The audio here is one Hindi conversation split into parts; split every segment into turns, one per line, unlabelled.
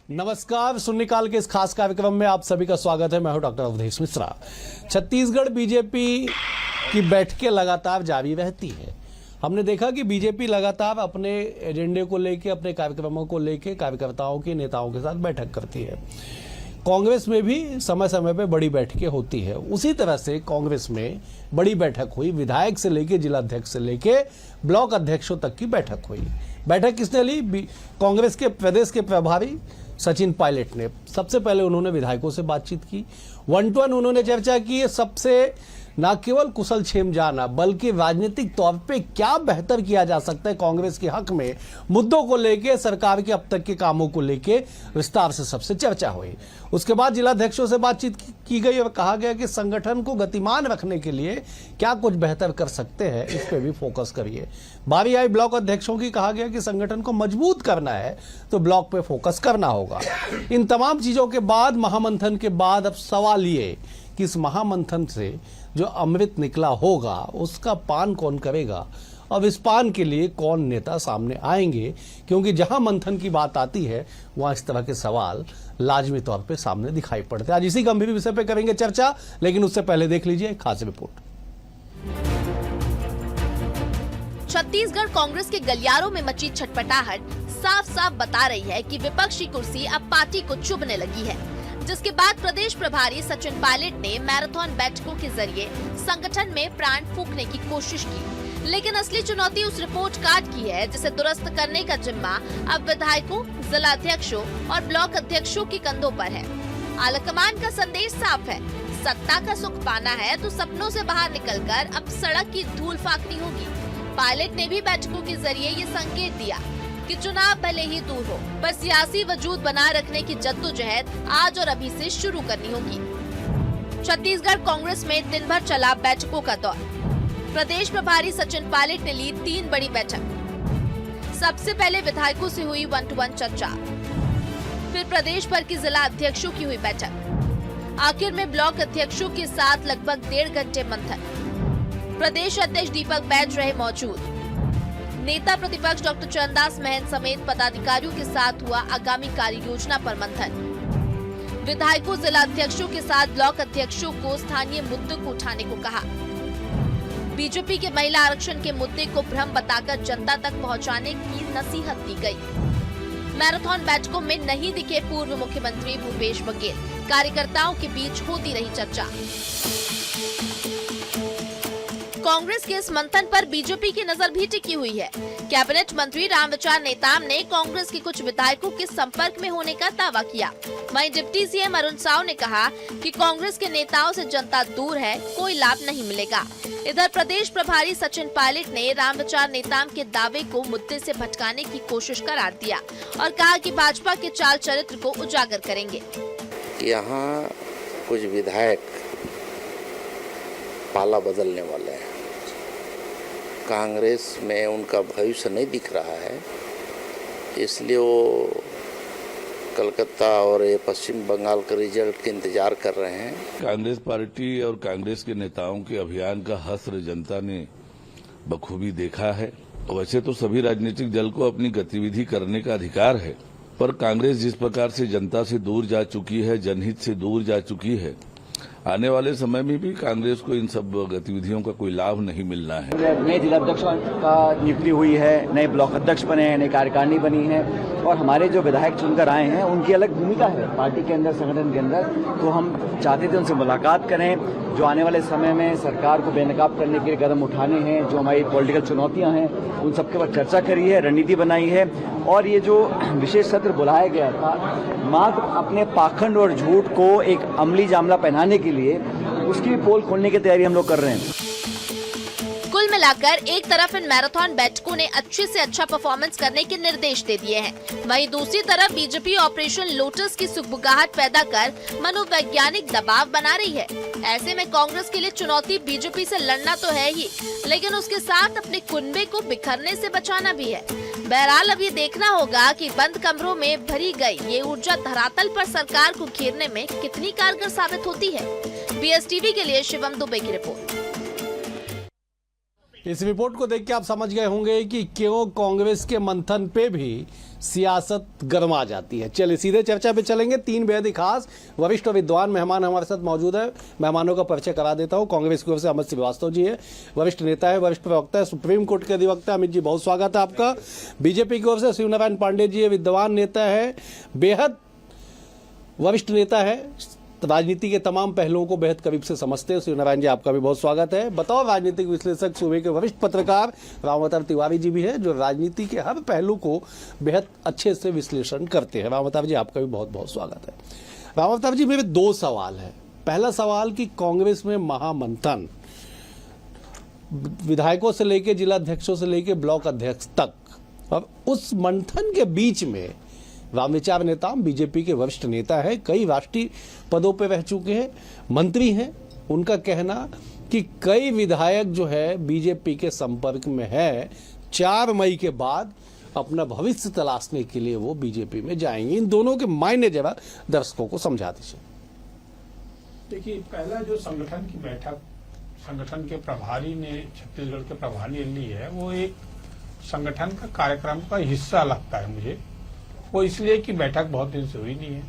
नमस्कार, शून्यकाल के इस खास कार्यक्रम में आप सभी का स्वागत है। मैं हूं डॉक्टर अवधेश मिश्रा। छत्तीसगढ़ बीजेपी की बैठकें लगातार जारी रहती है। हमने देखा कि बीजेपी लगातार अपने एजेंडे को लेकर, अपने कार्यक्रमों को लेकर कार्यकर्ताओं के नेताओं के साथ बैठक करती है। कांग्रेस में भी समय समय पे बड़ी बैठकें होती है। उसी तरह से कांग्रेस में बड़ी बैठक हुई, विधायक से लेके जिलाध्यक्ष से लेके ब्लॉक अध्यक्षों तक की बैठक हुई। बैठक किसने ली? कांग्रेस के प्रदेश के प्रभारी सचिन पायलट ने। सबसे पहले उन्होंने विधायकों से बातचीत की, 1-to-1 उन्होंने चर्चा की। सबसे न केवल कुशल क्षेम जाना बल्कि राजनीतिक तौर पे क्या बेहतर किया जा सकता है कांग्रेस के हक में, मुद्दों को लेके, सरकार के अब तक के कामों को लेके विस्तार से सबसे चर्चा हुई। उसके बाद जिलाध्यक्षों से बातचीत की गई और कहा गया कि संगठन को गतिमान रखने के लिए क्या कुछ बेहतर कर सकते हैं, इस पे भी फोकस करिए। बारी आई ब्लॉक अध्यक्षों की, कहा गया कि संगठन को मजबूत करना है तो ब्लॉक पे फोकस करना होगा। इन तमाम चीजों के बाद, महामंथन के बाद, अब सवाल ये कि इस महामंथन से जो अमृत निकला होगा उसका पान कौन करेगा, अब इस पान के लिए कौन नेता सामने आएंगे, क्योंकि जहां मंथन की बात आती है वहां इस तरह के सवाल लाजमी तौर पे सामने दिखाई पड़ते हैं। आज इसी गंभीर विषय पे करेंगे चर्चा, लेकिन उससे पहले देख लीजिए खास रिपोर्ट।
छत्तीसगढ़ कांग्रेस के गलियारों में मची छटपटाहट साफ साफ बता रही है कि विपक्षी कुर्सी अब पार्टी को चुभने लगी है, जिसके बाद प्रदेश प्रभारी सचिन पायलट ने मैराथन बैठकों के जरिए संगठन में प्राण फूंकने की कोशिश की। लेकिन असली चुनौती उस रिपोर्ट कार्ड की है जिसे दुरुस्त करने का जिम्मा अब विधायकों, जिलाध्यक्षों और ब्लॉक अध्यक्षों के कंधों पर है। आलाकमान का संदेश साफ है, सत्ता का सुख पाना है तो सपनों से बाहर निकलकर अब सड़क की धूल फाकनी होगी। पायलट ने भी बैठकों के जरिए ये संकेत दिया कि चुनाव भले ही दूर हो, पर सियासी वजूद बनाए रखने की जद्दोजहद आज और अभी से शुरू करनी होगी। छत्तीसगढ़ कांग्रेस में दिन भर चला बैठकों का दौर। प्रदेश प्रभारी सचिन पायलट ने ली 3 बड़ी बैठक। सबसे पहले विधायकों से हुई 1-to-1 चर्चा, फिर प्रदेश भर के जिला अध्यक्षों की हुई बैठक, आखिर में ब्लॉक अध्यक्षों के साथ लगभग 1.5 घंटे मंथन। प्रदेश अध्यक्ष दीपक बैज रहे मौजूद। नेता प्रतिपक्ष डॉक्टर चरणदास महंत समेत पदाधिकारियों के साथ हुआ आगामी कार्य योजना पर मंथन। विधायकों, जिला अध्यक्षों के साथ ब्लॉक अध्यक्षों को स्थानीय मुद्दों को उठाने को कहा। बीजेपी के महिला आरक्षण के मुद्दे को भ्रम बताकर जनता तक पहुंचाने की नसीहत दी गई। मैराथन बैठकों में नहीं दिखे पूर्व मुख्यमंत्री भूपेश बघेल। कार्यकर्ताओं के बीच होती रही चर्चा। कांग्रेस के इस मंथन पर बीजेपी की नजर भी टिकी हुई है। कैबिनेट मंत्री रामविचार नेताम ने कांग्रेस के कुछ विधायकों के संपर्क में होने का दावा किया। वहीं डिप्टी सीएम अरुण साव ने कहा कि कांग्रेस के नेताओं से जनता दूर है, कोई लाभ नहीं मिलेगा। इधर प्रदेश प्रभारी सचिन पायलट ने रामविचार नेताम के दावे को मुद्दे से भटकाने की कोशिश करार दिया और कहा कि भाजपा के चाल चरित्र को उजागर करेंगे।
यहाँ कुछ विधायक पाला बदलने वाले हैं। कांग्रेस में उनका भविष्य नहीं दिख रहा है, इसलिए वो कलकत्ता और ये पश्चिम बंगाल के रिजल्ट के इंतजार कर रहे हैं।
कांग्रेस पार्टी और कांग्रेस के नेताओं के अभियान का हश्र जनता ने बखूबी देखा है। वैसे तो सभी राजनीतिक दल को अपनी गतिविधि करने का अधिकार है, पर कांग्रेस जिस प्रकार से जनता से दूर जा चुकी है, जनहित से दूर जा चुकी है, आने वाले समय में भी कांग्रेस को इन सब गतिविधियों का कोई लाभ नहीं मिलना है।
नए जिलाध्यक्ष का नियुक्ति हुई है, नए ब्लॉक अध्यक्ष बने हैं, नई कार्यकारिणी बनी है और हमारे जो विधायक चुनकर आए हैं उनकी अलग भूमिका है पार्टी के अंदर, संगठन के अंदर। तो हम चाहते थे उनसे मुलाकात करें, जो आने वाले समय में सरकार को बेनकाब करने के लिए कदम उठाने हैं, जो हमारी पॉलिटिकल चुनौतियां हैं, उन सबके ऊपर चर्चा करी है, रणनीति बनाई है। और ये जो विशेष सत्र बुलाया गया था, मात्र अपने पाखंड और झूठ को एक अमली जामला पहनाने के लिए, उसकी पोल खोलने की तैयारी हम लोग कर रहे हैं।
कुल मिलाकर एक तरफ इन मैराथन बैठकों ने अच्छे से अच्छा परफॉर्मेंस करने के निर्देश दे दिए हैं, वहीं दूसरी तरफ बीजेपी ऑपरेशन लोटस की सुगबुगाहट पैदा कर मनोवैज्ञानिक दबाव बना रही है। ऐसे में कांग्रेस के लिए चुनौती बीजेपी से लड़ना तो है ही, लेकिन उसके साथ अपने कुनबे को बिखरने से बचाना भी है। बहरहाल अब ये देखना होगा कि बंद कमरों में भरी गई ये ऊर्जा धरातल पर सरकार को घेरने में कितनी कारगर साबित होती है। BSTV के लिए शिवम दुबे की रिपोर्ट।
इस रिपोर्ट को देख के आप समझ गए होंगे कि क्यों कांग्रेस के मंथन पे भी सियासत गरमा जाती है। चलिए सीधे चर्चा पे चलेंगे। 3 बेहद ही खास वरिष्ठ और विद्वान मेहमान हमारे साथ मौजूद है। मेहमानों का परिचय करा देता हूं। कांग्रेस की ओर से अमित श्रीवास्तव जी है, वरिष्ठ नेता है, वरिष्ठ प्रवक्ता है, सुप्रीम कोर्ट के अधिवक्ता। अमित जी बहुत स्वागत है आपका। बीजेपी की ओर से शिवनारायण पांडे जी है, विद्वान नेता है, बेहद वरिष्ठ नेता है, राजनीति के तमाम पहलुओं को बेहद करीब से समझते हैं। शिवनारायण जी आपका भी बहुत स्वागत है। बताओ राजनीतिक विश्लेषक, सूबे के वरिष्ठ पत्रकार रामावतार तिवारी जी भी है, जो राजनीति के हर पहलू को बेहद अच्छे से विश्लेषण करते हैं। रामावतार जी आपका भी बहुत बहुत स्वागत है। रामावतार जी मेरे 2 सवाल है। पहला सवाल कि कांग्रेस में महामंथन, विधायकों से लेकर जिला अध्यक्षों से लेकर ब्लॉक अध्यक्ष तक, और उस मंथन के बीच में रामविचार नेताम बीजेपी के वरिष्ठ नेता है, कई राष्ट्रीय पदों पे रह चुके हैं, मंत्री हैं, उनका कहना कि कई विधायक जो है बीजेपी के संपर्क में है, 4 मई के बाद अपना भविष्य तलाशने के लिए वो बीजेपी में जाएंगे। इन दोनों के मायने जरा दर्शकों को समझा दीजिए।
देखिए, पहला जो संगठन की बैठक संगठन के प्रभारी ने, छत्तीसगढ़ के प्रभारी ने ली है, वो एक संगठन का कार्यक्रम का हिस्सा लगता है मुझे। वो इसलिए कि बैठक बहुत दिन से हुई नहीं है।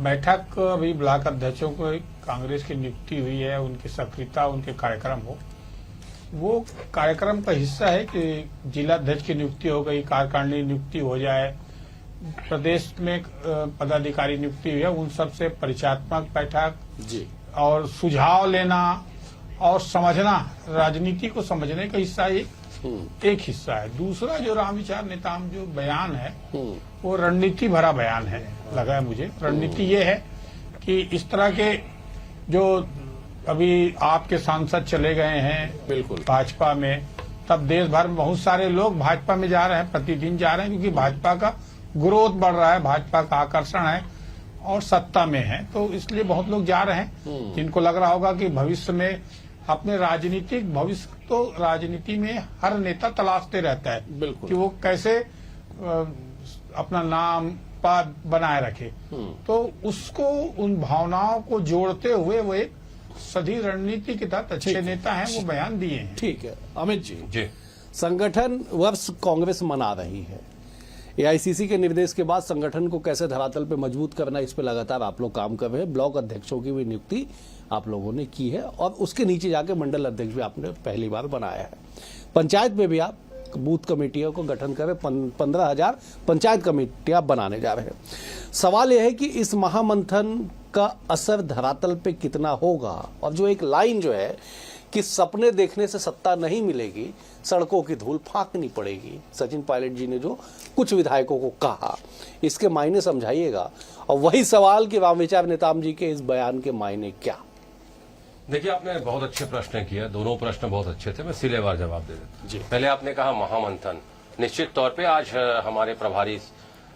बैठक अभी ब्लॉक अध्यक्षों को कांग्रेस की नियुक्ति हुई है, उनकी सक्रियता, उनके कार्यक्रम हो, वो कार्यक्रम का हिस्सा है कि जिला अध्यक्ष की नियुक्ति हो गई, कार्यकारिणी नियुक्ति हो जाए, प्रदेश में पदाधिकारी नियुक्ति हुई है, उन सब से परिचयात्मक बैठक
जी
और सुझाव लेना और समझना, राजनीति को समझने का हिस्सा एक हिस्सा है। दूसरा जो रामविचार नेताम जो बयान है वो रणनीति भरा बयान है, लगा है मुझे। रणनीति ये है कि इस तरह के जो अभी आपके सांसद चले गए हैं
बिल्कुल
भाजपा में, तब देश भर में बहुत सारे लोग भाजपा में जा रहे हैं, प्रतिदिन जा रहे हैं, क्योंकि भाजपा का ग्रोथ बढ़ रहा है, भाजपा का आकर्षण है और सत्ता में है, तो इसलिए बहुत लोग जा रहे हैं, जिनको लग रहा होगा कि भविष्य में अपने राजनीतिक भविष्य, तो राजनीति में हर नेता तलाशते रहता है
बिल्कुल
कि वो कैसे अपना नाम पद बनाए रखे। तो उसको, उन भावनाओं को जोड़ते हुए वो एक सदी रणनीति के तहत अच्छे नेता हैं, वो बयान दिए हैं।
ठीक है अमित जी,
संगठन
वर्ष कांग्रेस मना रही है। एआईसीसी के निर्देश के बाद संगठन को कैसे धरातल पे मजबूत करना, इस पे लगातार आप लोग काम कर रहे हैं। ब्लॉक अध्यक्षों की भी नियुक्ति आप लोगों ने की है और उसके नीचे जाके मंडल अध्यक्ष भी आपने पहली बार बनाया है। पंचायत में भी आप बूथ कमेटियों को गठन कर 15,000 पंचायत कमेटियां बनाने जा रहे हैं। सवाल यह है कि इस महामंथन का असर धरातल पे कितना होगा, और जो एक लाइन जो है कि सपने देखने से सत्ता नहीं मिलेगी, सड़कों की धूल फांकनी पड़ेगी, सचिन पायलट जी ने जो कुछ विधायकों को कहा, इसके मायने समझाइएगा। और वही सवाल कि रामविचार नेताम जी के इस बयान के मायने क्या।
देखिए, आपने बहुत अच्छे प्रश्न किया, दोनों प्रश्न बहुत अच्छे थे, मैं सिलेवार जवाब दे देता
जी।
हूं। पहले आपने कहा महामंथन, निश्चित तौर पे आज हमारे प्रभारी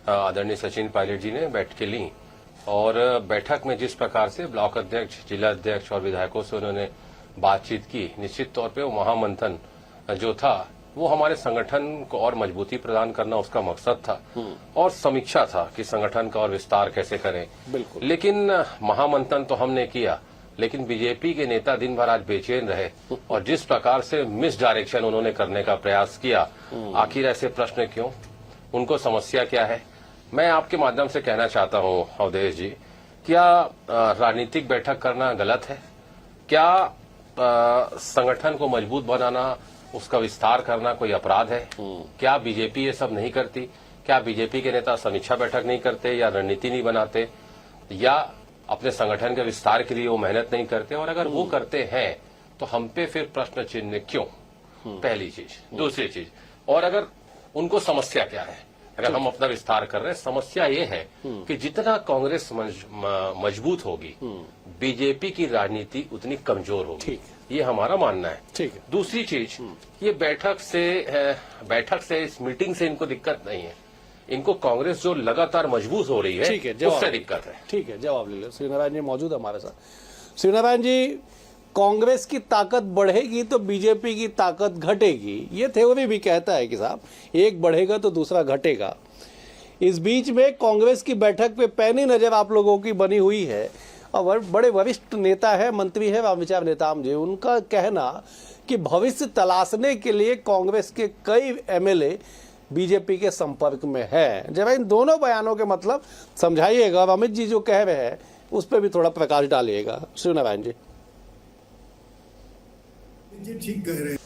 आदरणीय सचिन पायलट जी ने बैठकें ली और बैठक में जिस प्रकार से ब्लॉक अध्यक्ष, जिला अध्यक्ष और विधायकों से उन्होंने बातचीत की, निश्चित तौर पे वो महामंथन जो था वो हमारे संगठन को और मजबूती प्रदान करना उसका मकसद था और समीक्षा था कि संगठन का और विस्तार कैसे करें।
बिल्कुल।
लेकिन महामंथन तो हमने किया, लेकिन बीजेपी के नेता दिन भर आज बेचैन रहे और जिस प्रकार से मिस डायरेक्शन उन्होंने करने का प्रयास किया, आखिर ऐसे प्रश्न क्यों, उनको समस्या क्या है। मैं आपके माध्यम से कहना चाहता हूं अवधेश जी, क्या राजनीतिक बैठक करना गलत है? क्या संगठन को मजबूत बनाना, उसका विस्तार करना कोई अपराध है? क्या बीजेपी ये सब नहीं करती? क्या बीजेपी के नेता समीक्षा बैठक नहीं करते या रणनीति नहीं बनाते या अपने संगठन के विस्तार के लिए वो मेहनत नहीं करते? और अगर वो करते हैं तो हम पे फिर प्रश्न चिन्ह क्यों? पहली चीज। दूसरी चीज, और अगर उनको समस्या क्या है? अगर हम अपना विस्तार कर रहे हैं, समस्या ये है कि जितना कांग्रेस मजबूत होगी, बीजेपी की राजनीति उतनी कमजोर होगी, ये हमारा मानना है।
ठीक है।
दूसरी चीज, ये बैठक से इस मीटिंग से इनको दिक्कत नहीं है, इनको कांग्रेस जो लगातार मजबूत हो रही
ठीक है,
है
जवाब।
उससे दिक्कत है।
ठीक है, जवाब ले लो। श्रीनारायण जी मौजूद है हमारे साथ। श्रीनारायण जी, कांग्रेस की ताकत बढ़ेगी तो बीजेपी की ताकत घटेगी, ये थ्योरी भी कहता है कि साहब एक बढ़ेगा तो दूसरा घटेगा। इस बीच में कांग्रेस की बैठक पे पैनी नजर आप लोगों की बनी हुई है और बड़े वरिष्ठ नेता है, मंत्री है रामविचार नेताम जी, उनका कहना कि भविष्य तलाशने के लिए कांग्रेस के कई एमएलए बीजेपी के संपर्क में है। जब इन दोनों बयानों के मतलब समझाइएगा, अमित जी जो कह रहे हैं उस पर भी थोड़ा प्रकाश डालिएगा। शिवनारायण जी
ठीक कह रहे हैं।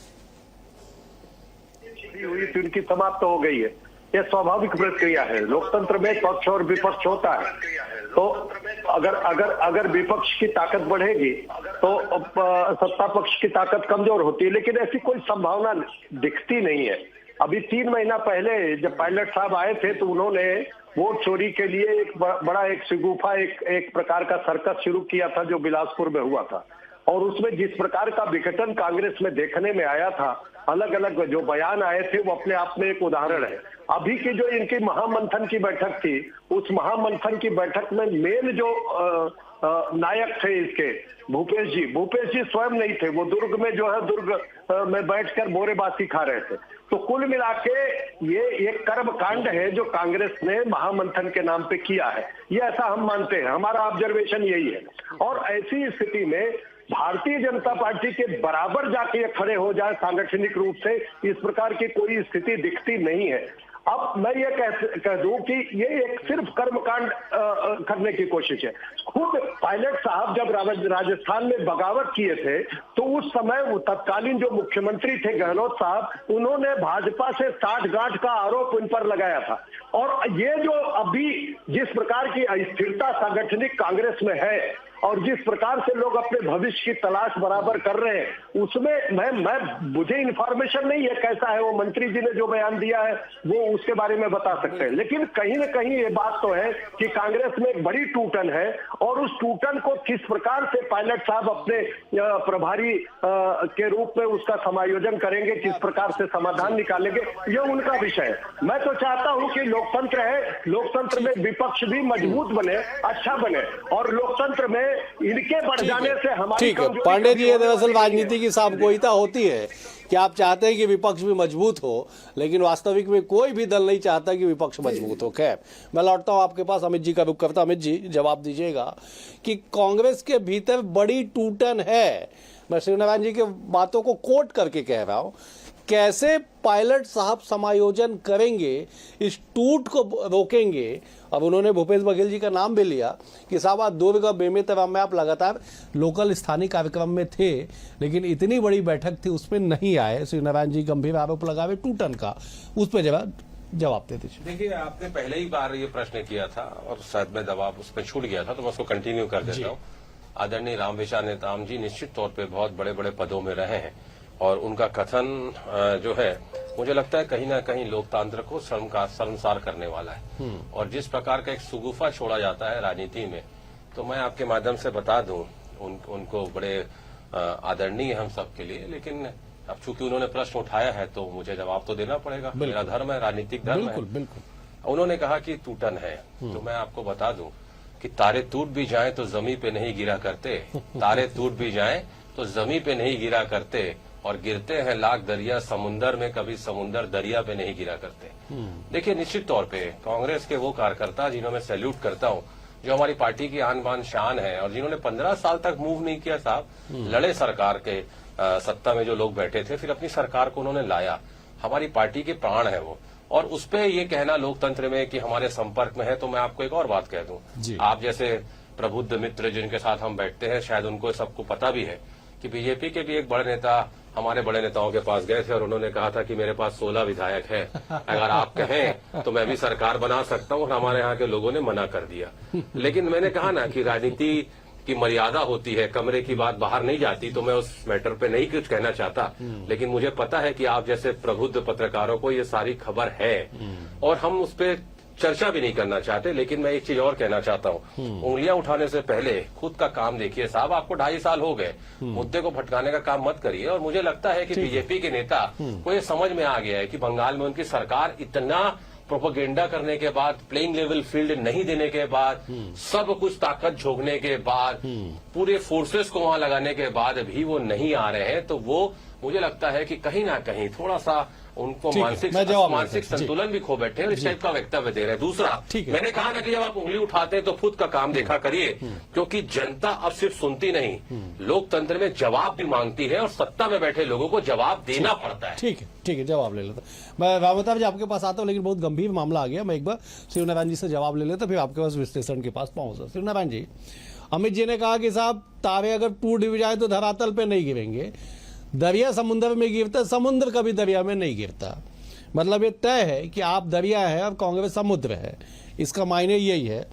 हुई तो इनकी समाप्त हो गई है। यह स्वाभाविक प्रक्रिया है। लोकतंत्र में पक्ष और विपक्ष होता है। तो अगर विपक्ष की ताकत बढ़ेगी तो सत्ता पक्ष की ताकत कमजोर होती है, लेकिन ऐसी कोई संभावना दिखती नहीं है। अभी 3 महीना पहले जब पायलट साहब आए थे तो उन्होंने वोट चोरी के लिए एक बड़ा एक शिगुफा एक प्रकार का सर्कस शुरू किया था जो बिलासपुर में हुआ था, और उसमें जिस प्रकार का विघटन कांग्रेस में देखने में आया था, अलग अलग जो बयान आए थे वो अपने आप में एक उदाहरण है। अभी की जो इनकी महामंथन की बैठक थी, उस महामंथन की बैठक में मेन जो नायक थे इसके भूपेश जी स्वयं नहीं थे। वो दुर्ग में जो है दुर्ग में बैठकर बोरेबासी खा रहे थे। तो कुल मिला के ये एक कर्म कांड है जो कांग्रेस ने महामंथन के नाम पे किया है। ये ऐसा हम मानते हैं, हमारा ऑब्जर्वेशन यही है। और ऐसी स्थिति में भारतीय जनता पार्टी के बराबर जाके ये खड़े हो जाए सांगठनिक रूप से, इस प्रकार की कोई स्थिति दिखती नहीं है। अब मैं ये कह दूं कि ये एक सिर्फ कर्मकांड करने की कोशिश है। खुद पायलट साहब जब राजस्थान में बगावत किए थे तो उस समय वो तत्कालीन जो मुख्यमंत्री थे गहलोत साहब, उन्होंने भाजपा से साठगांठ का आरोप उन पर लगाया था। और ये जो अभी जिस प्रकार की अस्थिरता सांगठनिक कांग्रेस में है और जिस प्रकार से लोग अपने भविष्य की तलाश बराबर कर रहे हैं, उसमें मुझे इन्फॉर्मेशन नहीं है कैसा है। वो मंत्री जी ने जो बयान दिया है वो उसके बारे में बता सकते हैं, लेकिन कहीं न कहीं ये बात तो है कि कांग्रेस में एक बड़ी टूटन है। और उस टूटन को किस प्रकार से पायलट साहब अपने प्रभारी के रूप में उसका समायोजन करेंगे, किस प्रकार से समाधान निकालेंगे, ये उनका विषय है। मैं तो चाहता हूं कि लोकतंत्र है, लोकतंत्र में विपक्ष भी मजबूत बने, अच्छा बने, और लोकतंत्र में इनके बढ़ जाने से हमारी
ठीक है पांडे जी, ये दरअसल राजनीति की सामूहिकता होती है कि आप चाहते हैं कि विपक्ष भी मजबूत हो, लेकिन वास्तविक में कोई भी दल नहीं चाहता कि विपक्ष मजबूत हो। खैर, मैं लौटता हूं आपके पास, अमित जी का रुख करता। अमित जी जवाब दीजिएगा कि कांग्रेस के भीतर बड़ी टूटन है। मैं शिवनारायण जी की बातों को कोट करके कह रहा हूं, कैसे पायलट साहब समायोजन करेंगे, इस टूट को रोकेंगे। अब उन्होंने भूपेश बघेल जी का नाम भी लिया कि साहब आज दुर्ग बेमेतरा में आप लगातार लोकल स्थानीय कार्यक्रम में थे, लेकिन इतनी बड़ी बैठक थी उसमें नहीं आए। शिवनारायण जी गंभीर आरोप लगावे टूटन का, उस पर जवाब दे दीजिए।
देखिए, आपने पहले ही बार ये प्रश्न किया था और शायद मैं जवाब उस पर छूट गया था, तो मैं उसको कंटिन्यू कर देता हूँ। आदरणीय रामविचार नेताम जी निश्चित तौर पर बहुत बड़े बड़े पदों में रहे हैं और उनका कथन जो है मुझे लगता है कहीं ना कहीं लोकतंत्र को शर्मसार करने वाला है। और जिस प्रकार का एक सुगुफा छोड़ा जाता है राजनीति में, तो मैं आपके माध्यम से बता दूं उनको बड़े आदरणीय हम सबके लिए, लेकिन अब चूंकि उन्होंने प्रश्न उठाया है तो मुझे जवाब तो देना पड़ेगा। मेरा धर्म है, राजनीतिक धर्म है।
बिल्कुल।
उन्होंने कहा कि टूटन है, तो मैं आपको बता दूं कि तारे टूट भी जाएं तो जमीन पे नहीं गिरा करते, तारे टूट भी जाएं तो जमीन पे नहीं गिरा करते, और गिरते हैं लाख दरिया समुंदर में, कभी समुंदर दरिया पे नहीं गिरा करते। देखिए, निश्चित तौर पे कांग्रेस के वो कार्यकर्ता जिन्हों मैं सैल्यूट करता हूं, जो हमारी पार्टी की आन बान शान है, और जिन्होंने 15 साल तक मूव नहीं किया साहब, लड़े सरकार के सत्ता में जो लोग बैठे थे, फिर अपनी सरकार को उन्होंने लाया। हमारी पार्टी के प्राण है वो, और उस पे ये कहना लोकतंत्र में कि हमारे संपर्क में है, तो मैं आपको एक और बात कह दूं, आप जैसे प्रबुद्ध मित्र जिनके साथ हम बैठते हैं, शायद उनको सबको पता भी है कि बीजेपी के भी एक बड़े नेता हमारे बड़े नेताओं के पास गए थे और उन्होंने कहा था कि मेरे पास 16 विधायक है, अगर आप कहें तो मैं भी सरकार बना सकता हूं, और हमारे यहाँ के लोगों ने मना कर दिया। लेकिन मैंने कहा ना कि राजनीति की मर्यादा होती है, कमरे की बात बाहर नहीं जाती, तो मैं उस मैटर पे नहीं कुछ कहना चाहता। लेकिन मुझे पता है कि आप जैसे प्रबुद्ध पत्रकारों को ये सारी खबर है और हम उस पर चर्चा भी नहीं करना चाहते। लेकिन मैं एक चीज और कहना चाहता हूँ, उंगलियां उठाने से पहले खुद का काम देखिए साहब। आपको 2.5 साल हो गए, मुद्दे को भटकाने का काम मत करिए। और मुझे लगता है कि बीजेपी के नेता को ये समझ में आ गया है कि बंगाल में उनकी सरकार इतना प्रोपेगेंडा करने के बाद, प्लेइंग लेवल फील्ड नहीं देने के बाद, सब कुछ ताकत झोंकने के बाद, पूरे फोर्सेस को वहां लगाने के बाद भी वो नहीं आ रहे हैं, तो वो मुझे लगता है कि कहीं ना कहीं थोड़ा सा उनको
ठीक है,
मानसिक
मैं जवाब
मानसिक
देता हूं। जी।
संतुलन भी खो बैठे हैं और इस टाइप का वक्तव्य दे रहे हैं। दूसरा,
ठीक है।
मैंने कहा ना कि जब आप उंगली उठाते हैं तो खुद का काम देखा करिए, क्योंकि जनता अब सिर्फ सुनती नहीं, लोकतंत्र में जवाब भी मांगती है और सत्ता में बैठे लोगों को जवाब देना पड़ता है।
ठीक है, जवाब ले लेता हूं। मैं रावतार जी आपके पास आता हूं, लेकिन बहुत गंभीर मामला आ गया। मैं एक बार शिवनारायण जी से जवाब ले लेता, फिर आपके पास विश्लेषण के पास पहुंचा। शिवनारायण जी, अमित जी ने कहा कि साहब तारे अगर टूट भी जाए तो धरातल पे नहीं गिरेंगे, दरिया समुद्र में गिरता, समुद्र कभी दरिया में नहीं गिरता। मतलब ये तय है कि आप दरिया है और कांग्रेस समुद्र है, इसका मायने यही है।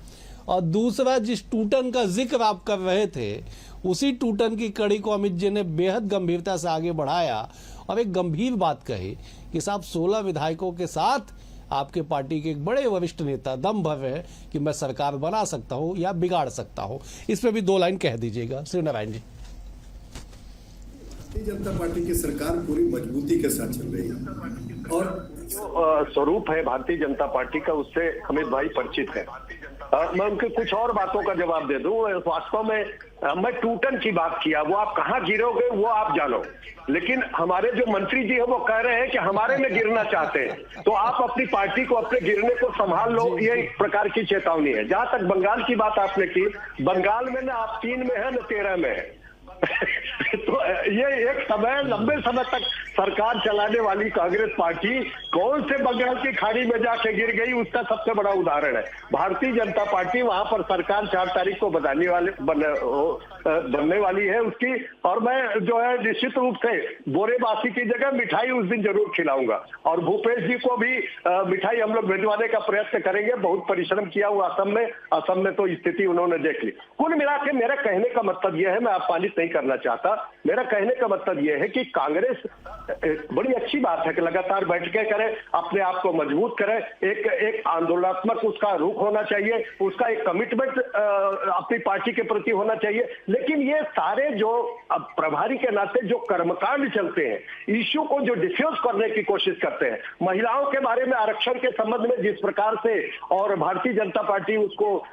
और दूसरा, जिस टूटन का जिक्र आप कर रहे थे, उसी टूटन की कड़ी को अमित जी ने बेहद गंभीरता से आगे बढ़ाया और एक गंभीर बात कही कि साहब 16 विधायकों के साथ आपके पार्टी के एक बड़े वरिष्ठ नेता दम भर रहे कि मैं सरकार बना सकता हूं या बिगाड़ सकता हूं। इस पे भी 2 लाइन कह दीजिएगा शिवनारायण जी।
भारतीय जनता पार्टी की सरकार पूरी मजबूती के साथ चल रही है और
जो स्वरूप है भारतीय जनता पार्टी का, उससे अमित भाई परिचित है। मैं उनके कुछ और बातों का जवाब दे दूं। वास्तव में मैं टूटन की बात किया, वो आप कहाँ गिरोगे वो आप जानो, लेकिन हमारे जो मंत्री जी है वो कह रहे हैं कि हमारे में गिरना चाहते हैं, तो आप अपनी पार्टी को अपने गिरने को संभाल लो, ये एक प्रकार की चेतावनी है। जहां तक बंगाल की बात आपने की, बंगाल में ना आप 3 में है न 13 में है। तो ये एक समय, लंबे समय तक सरकार चलाने वाली कांग्रेस पार्टी कौन से बंगाल की खाड़ी में जाके गिर गई, उसका सबसे बड़ा उदाहरण है। भारतीय जनता पार्टी वहां पर सरकार 4 तारीख को बनने वाली है उसकी, और मैं जो है निश्चित रूप से बोरेबासी की जगह मिठाई उस दिन जरूर खिलाऊंगा, और भूपेश जी को भी मिठाई हम लोग भिजवाने का प्रयत्न करेंगे। बहुत परिश्रम किया हुआ असम में तो स्थिति उन्होंने देख ली। कुल मिला के मेरा कहने का मतलब यह है, मैं अपमानित नहीं करना चाहता, मेरा कहने का मतलब यह है कि कांग्रेस, बड़ी अच्छी बात है कि लगातार बैठकें करे, अपने आप को मजबूत करे, एक आंदोलनात्मक उसका रुख होना चाहिए, उसका एक कमिटमेंट अपनी पार्टी के प्रति होना चाहिए। लेकिन ये सारे जो प्रभारी के नाते जो कर्मकांड चलते हैं, इश्यू को जो डिफ्यूज करने की कोशिश करते हैं, महिलाओं के बारे में आरक्षण के संबंध में जिस प्रकार से, और भारतीय जनता पार्टी उसको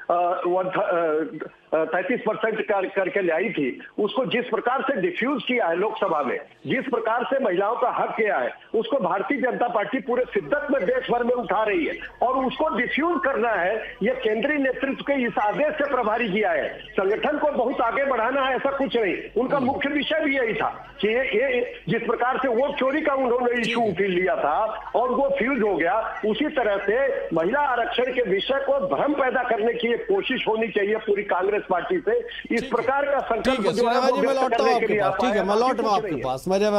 33% करके ले आई थी, उसको जिस प्रकार से डिफ्यूज किया है लोकसभा में, जिस प्रकार से महिलाओं का हक किया है, उसको भारतीय जनता पार्टी पूरे शिद्दत में देश भर में उठा रही है, और उसको डिफ्यूज करना है। ये केंद्रीय नेतृत्व के इस आदेश से प्रभारी किया है। संगठन को बहुत आगे बढ़ाना है, ऐसा कुछ नहीं। उनका मुख्य विषय भी यही था कि ये जिस प्रकार से वोट चोरी का उन्होंने इशू उठा लिया था और वो फ्यूज हो गया, उसी तरह से महिला आरक्षण के विषय को भ्रम पैदा करने की एक कोशिश होनी चाहिए पूरी कांग्रेस पार्टी से। इस प्रकार का संकल्प जो है वो व्यक्त करने के लिए आप
ठीक है, मैं लौट रहा हूं आपके पास। मैं जब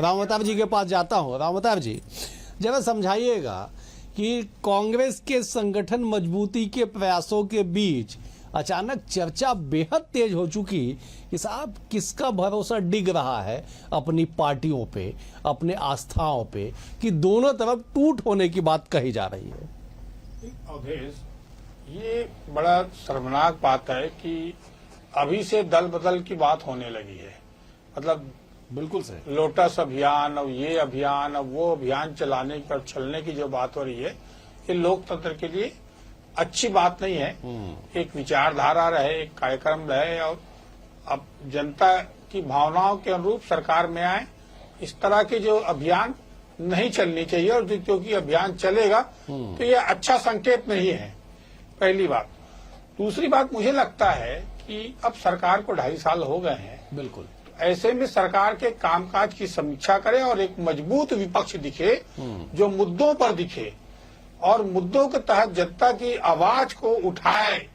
रामवतार जी के पास जाता हूं, रामवतार जी जब समझाइएगा कि कांग्रेस के संगठन मजबूती के प्रयासों के बीच अचानक चर्चा बेहद तेज हो चुकी कि साहब किसका भरोसा डिग रहा है अपनी पार्टियों पे, अपने आस्थाओं पे, कि दोनों तरफ टूट होने की बात कही जा रही है।
अवधेश, ये बड़ा शर्मनाक बात है कि अभी से दल बदल की बात होने लगी है। मतलब
बिल्कुल सही,
लोटस अभियान, अब ये अभियान, अब वो अभियान चलाने की और चलने की जो बात हो रही है, ये लोकतंत्र के लिए अच्छी बात नहीं है। एक विचारधारा रहे, एक कार्यक्रम रहे, और अब जनता की भावनाओं के अनुरूप सरकार में आए। इस तरह के जो अभियान नहीं चलनी चाहिए, और क्योंकि अभियान चलेगा तो ये अच्छा संकेत नहीं है, पहली बात। दूसरी बात, मुझे लगता है कि अब सरकार को 2.5 साल हो गए हैं,
बिल्कुल,
ऐसे में सरकार के कामकाज की समीक्षा करें और एक मजबूत विपक्ष दिखे जो मुद्दों पर दिखे और मुद्दों के तहत जनता की आवाज को उठाए।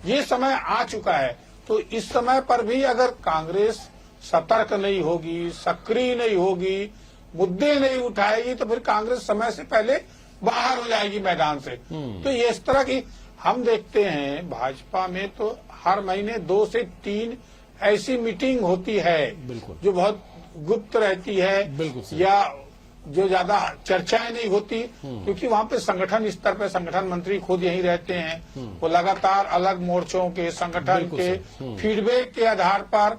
ये समय आ चुका है। तो इस समय पर भी अगर कांग्रेस सतर्क नहीं होगी, सक्रिय नहीं होगी, मुद्दे नहीं उठाएगी, तो फिर कांग्रेस समय से पहले बाहर हो जाएगी मैदान से। तो ये इस तरह की हम देखते हैं भाजपा में, तो हर महीने 2 से 3 ऐसी मीटिंग होती है जो बहुत गुप्त रहती है, या जो ज्यादा चर्चाएं नहीं होती, क्योंकि वहां पे संगठन स्तर पे संगठन मंत्री खुद यहीं रहते हैं। वो लगातार अलग मोर्चों के, संगठन के फीडबैक के आधार पर,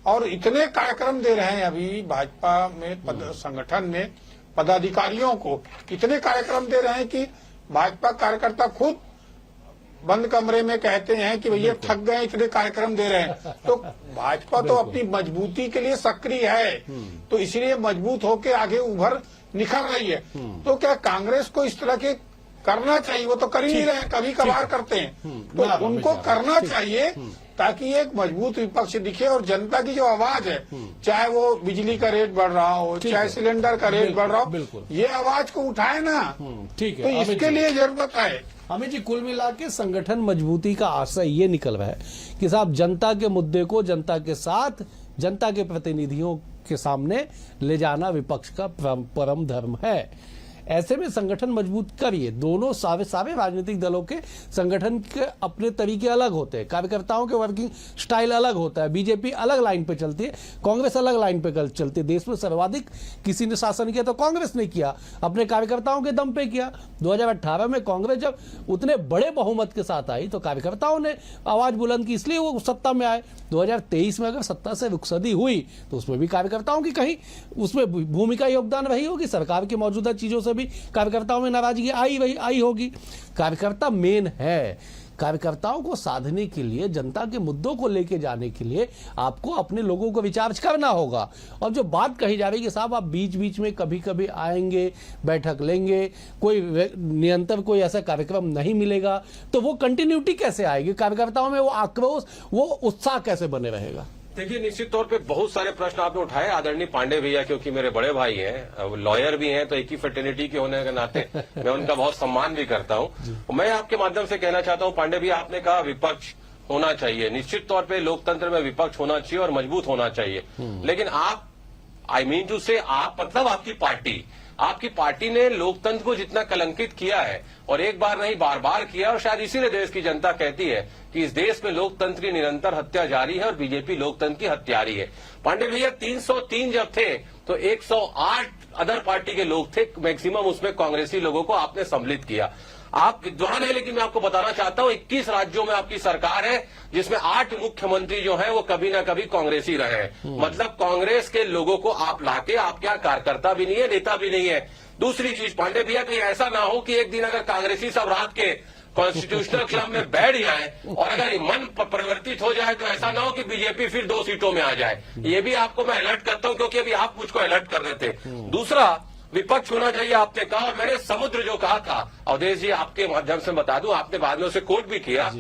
और इतने कार्यक्रम दे रहे हैं अभी भाजपा में, संगठन में पदाधिकारियों को इतने कार्यक्रम दे रहे हैं कि भाजपा कार्यकर्ता खुद बंद कमरे में कहते हैं कि भैया थक गए, इतने कार्यक्रम दे रहे हैं। तो भाजपा तो अपनी मजबूती के लिए सक्रिय है, तो इसलिए मजबूत होकर आगे उभर निखर रही है। तो क्या कांग्रेस को इस तरह के करना चाहिए? वो तो कर ही नहीं रहे हैं, कभी कभार करते हैं। तो उनको करना चाहिए ताकि एक मजबूत विपक्ष दिखे और जनता की जो आवाज है, चाहे वो बिजली का रेट बढ़ रहा हो, चाहे सिलेंडर का रेट बढ़ रहा हो, ये आवाज को उठाए ना।
ठीक है,
तो इसके लिए जरूरत है।
अमित जी, कुल मिला के संगठन मजबूती का आशय ये निकल रहा है कि साहब जनता के मुद्दे को जनता के साथ, जनता के प्रतिनिधियों के सामने ले जाना विपक्ष का परम धर्म है। ऐसे में संगठन मजबूत करिए। दोनों सारे राजनीतिक दलों के संगठन के अपने तरीके अलग होते हैं, कार्यकर्ताओं के वर्किंग स्टाइल अलग होता है। बीजेपी अलग लाइन पे चलती है, कांग्रेस अलग लाइन पे चलती है। देश में सर्वाधिक किसी ने शासन किया तो कांग्रेस ने किया, अपने कार्यकर्ताओं के दम पे किया। 2018 में कांग्रेस जब उतने बड़े बहुमत के साथ आई तो कार्यकर्ताओं ने आवाज बुलंद की, इसलिए वो सत्ता में आए। 2023 में अगर सत्ता से रुखसदी हुई तो उसमें भी कार्यकर्ताओं की कहीं उसमें भूमिका योगदान रही होगी। सरकार की मौजूदा चीजों से भी कार्यकर्ताओं में नाराजगी आई होगी। कार्यकर्ता मेन है। कार्यकर्ताओं को साधने के लिए, जनता के मुद्दों को लेके जाने के लिए आपको अपने लोगों को विचार करना होगा। और जो बात कही जा रही है कि साहब आप बीच बीच में कभी कभी आएंगे, बैठक लेंगे, कोई निरंतर कोई ऐसा कार्यक्रम नहीं मिलेगा, तो वो कंटिन्यूटी कैसे आएगी? कार्यकर्ताओं में वो आक्रोश, वो उत्साह कैसे बने रहेगा?
देखिए, निश्चित तौर पे बहुत सारे प्रश्न आपने उठाए आदरणीय पांडे भैया, क्योंकि मेरे बड़े भाई हैं, लॉयर भी हैं, तो एक ही फ्रेटर्निटी के होने के नाते मैं उनका बहुत सम्मान भी करता हूं। मैं आपके माध्यम से कहना चाहता हूं, पांडे भैया, आपने कहा विपक्ष होना चाहिए। निश्चित तौर पे लोकतंत्र में विपक्ष होना चाहिए और मजबूत होना चाहिए। लेकिन आप, आई मीन टू से, आप मतलब आपकी पार्टी ने लोकतंत्र को जितना कलंकित किया है, और एक बार नहीं बार बार किया, और शायद इसीलिए देश की जनता कहती है कि इस देश में लोकतंत्र की निरंतर हत्या जारी है और बीजेपी लोकतंत्र की हत्यारी है। पांडे भैया, 303 जब थे तो 108 अदर पार्टी के लोग थे, मैक्सिमम उसमें कांग्रेसी लोगों को आपने सम्मिलित किया। आप विद्वान है, लेकिन मैं आपको बताना चाहता हूं 21 राज्यों में आपकी सरकार है जिसमें 8 मुख्यमंत्री जो हैं वो कभी ना कभी कांग्रेसी रहे हैं। मतलब कांग्रेस के लोगों को आप लाके, आपके यहाँ कार्यकर्ता भी नहीं है, नेता भी नहीं है। दूसरी चीज पांडे भैया, कहीं ऐसा ना हो कि एक दिन अगर कांग्रेसी सब रात के कॉन्स्टिट्यूशनल क्लब में बैठ जाए और अगर ये मन परिवर्तित हो जाए तो ऐसा ना हो कि बीजेपी फिर 2 सीटों में आ जाए। ये भी आपको मैं अलर्ट करता हूं, क्योंकि अभी आप मुझको अलर्ट कर रहे थे। दूसरा, विपक्ष होना चाहिए आपने कहा, और मैंने समुद्र जो कहा था, अवधेश जी आपके माध्यम से बता दूं, आपने बाद में उसे कोट भी किया।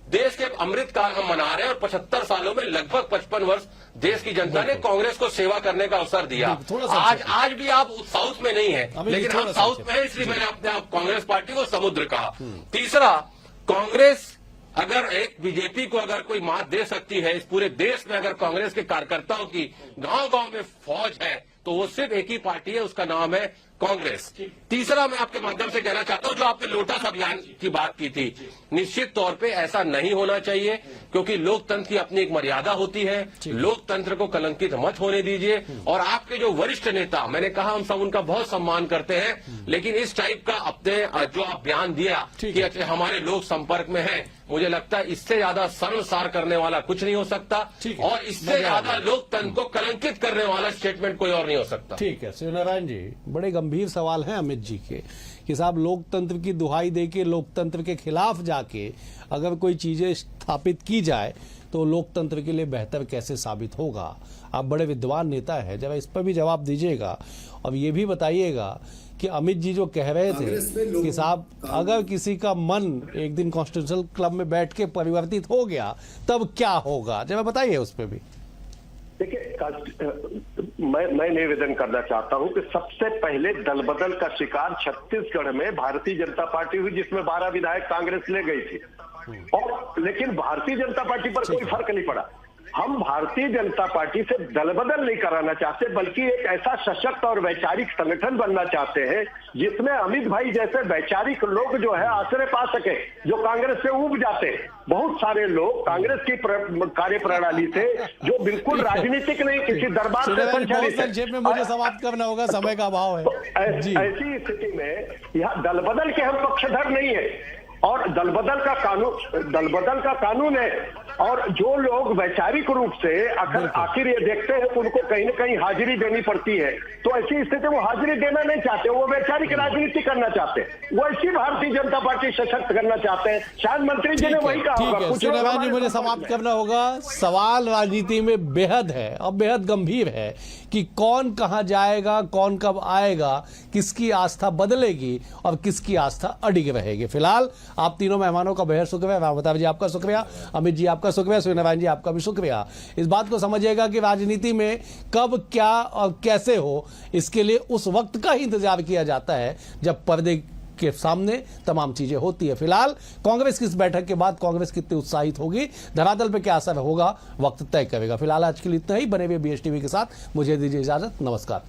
देश के अमृत काल हम मना रहे हैं और 75 सालों में लगभग 55 वर्ष देश की जनता ने कांग्रेस को सेवा करने का अवसर दिया। आज भी आप साउथ में नहीं है, लेकिन हम साउथ में है, इसलिए मैंने अपने आप कांग्रेस पार्टी को समुद्र कहा। तीसरा, कांग्रेस अगर एक बीजेपी को अगर कोई मात दे सकती है इस पूरे देश में, अगर कांग्रेस के कार्यकर्ताओं की गांव गांव में फौज है, तो वो सिर्फ एक ही पार्टी है, उसका नाम है कांग्रेस। तीसरा, मैं आपके माध्यम से कहना चाहता हूं, जो आपने लोटस अभियान की बात की थी, निश्चित तौर पे ऐसा नहीं होना चाहिए, क्योंकि लोकतंत्र की अपनी एक मर्यादा होती है। लोकतंत्र को कलंकित मत होने दीजिए। और आपके जो वरिष्ठ नेता, मैंने कहा हम सब उनका बहुत सम्मान करते हैं, लेकिन इस टाइप का अपने जो आप बयान दिया कि हमारे लोग संपर्क में हैं, मुझे लगता है इससे ज्यादा शर्मसार करने वाला कुछ नहीं हो सकता, और इससे ज्यादा लोकतंत्र को कलंकित करने वाला स्टेटमेंट कोई और नहीं हो सकता।
ठीक है शिवनारायण जी, बड़े गंभीर सवाल हैं अमित जी के कि साहब लोकतंत्र की दुहाई देके, लोकतंत्र के खिलाफ जाके अगर कोई चीजें स्थापित की जाए तो लोकतंत्र के लिए बेहतर कैसे साबित होगा? आप बड़े विद्वान नेता हैं, जरा इस पर भी जवाब दीजिएगा। और ये भी बताइएगा कि अमित जी जो कह रहे थे कि साहब अगर किसी का मन एक दिन कॉन्स्टिट्यूशनल क्लब में बैठ के परिवर्तित हो गया तब क्या होगा, जरा बताइए उस पर भी।
देखिए, मैं निवेदन करना चाहता हूं कि सबसे पहले दल बदल का शिकार छत्तीसगढ़ में भारतीय जनता पार्टी हुई, जिसमें 12 विधायक कांग्रेस ले गई थी, और लेकिन भारतीय जनता पार्टी पर कोई फर्क नहीं पड़ा। हम भारतीय जनता पार्टी से दल बदल नहीं कराना चाहते, बल्कि एक ऐसा सशक्त और वैचारिक संगठन बनना चाहते हैं जिसमें अमित भाई जैसे वैचारिक लोग जो है आश्रय पा सके, जो कांग्रेस से उब जाते। बहुत सारे लोग कांग्रेस की कार्य प्रणाली से जो बिल्कुल राजनीतिक नहीं, किसी दरबार से संचालित है।
संक्षेप में मुझे समाप्त करना होगा, समय का अभाव है।
ऐसी स्थिति में यहाँ दल बदल के हम पक्षधर नहीं है, और दल बदल का कानून है। और जो लोग वैचारिक रूप से आखिर ये देखते हैं कि उनको कहीं न कहीं हाजिरी देनी पड़ती है, तो ऐसी स्थिति वो हाजिरी देना नहीं चाहते, वो वैचारिक राजनीति करना चाहते हैं, वो ऐसी भारतीय जनता पार्टी सशक्त करना चाहते हैं। शायद मंत्री जी ने वही कहा
ठीक
होगा।
है
कुछ
सूर्यकांत जी,
लोग
मुझे समाप्त करना होगा। सवाल राजनीति में बेहद है और बेहद गंभीर है कि कौन कहां जाएगा, कौन कब आएगा, किसकी आस्था बदलेगी और किसकी आस्था अडिग रहेगी। फिलहाल आप तीनों मेहमानों का बेहद शुक्रिया। रावता जी आपका शुक्रिया, अमित जी आपका शुक्रिया, सूर्यनारायण जी आपका भी शुक्रिया। इस बात को समझिएगा कि राजनीति में कब क्या और कैसे हो, इसके लिए उस वक्त का ही इंतजार किया जाता है जब पर्दे के सामने तमाम चीजें होती है। फिलहाल कांग्रेस की इस बैठक के बाद कांग्रेस कितनी उत्साहित होगी, धरातल पे क्या असर होगा, वक्त तय करेगा। फिलहाल आज के लिए इतना ही। बने हुए BSTV के साथ मुझे दीजिए इजाजत। नमस्कार।